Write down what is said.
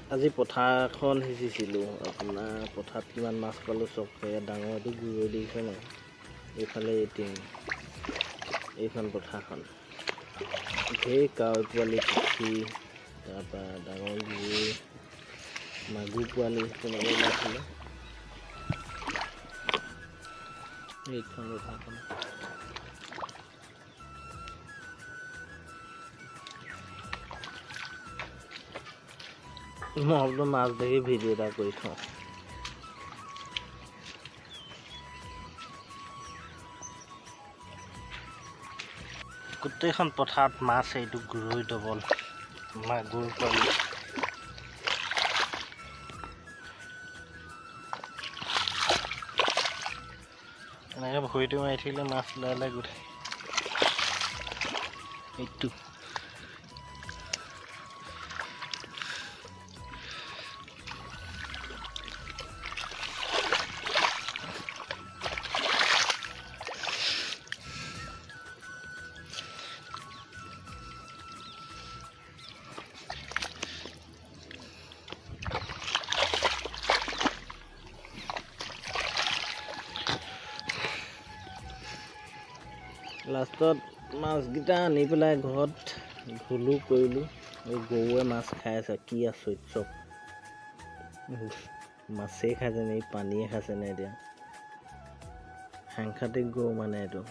আজি পথাৰখন সিঁচিছিলোঁ। আপোনাৰ পথাৰত কিমান মাছ পালোঁ চব। ডাঙৰটো গুৰৈ দেখিছে নাই? এইফালে এটিং, এইখন পথাৰখন ঢেৰ কাৱৈ পোৱালি, পুঠি, তাৰপৰা ডাঙৰ গুৰৈ, মাগুৰ পোৱালি তেনেকৈ ওলাইছিলে। এইখন পথাৰখন মই বোলো মাছ দেখি ভিডিঅ' এটা কৰি থওঁ। গোটেইখন পথাৰত মাছ, এইটো গুৰৈ ডবল, মাগুৰ পোৱালি। এনেকৈ ভৰিটো মাৰি থাকিলে মাছ ওলাই ওলাই গৈ থাকে। এইটো লাষ্টত মাছকেইটা আনি পেলাই ঘৰত ধুলোঁ কৰিলোঁ। এই গৰুৱে মাছ খাই আছে, কি আচৰিত চব। মাছেই খাইছে নে পানীয়ে খাইছে নে এতিয়া। সাংঘাতিক গৰু মানে এইটো।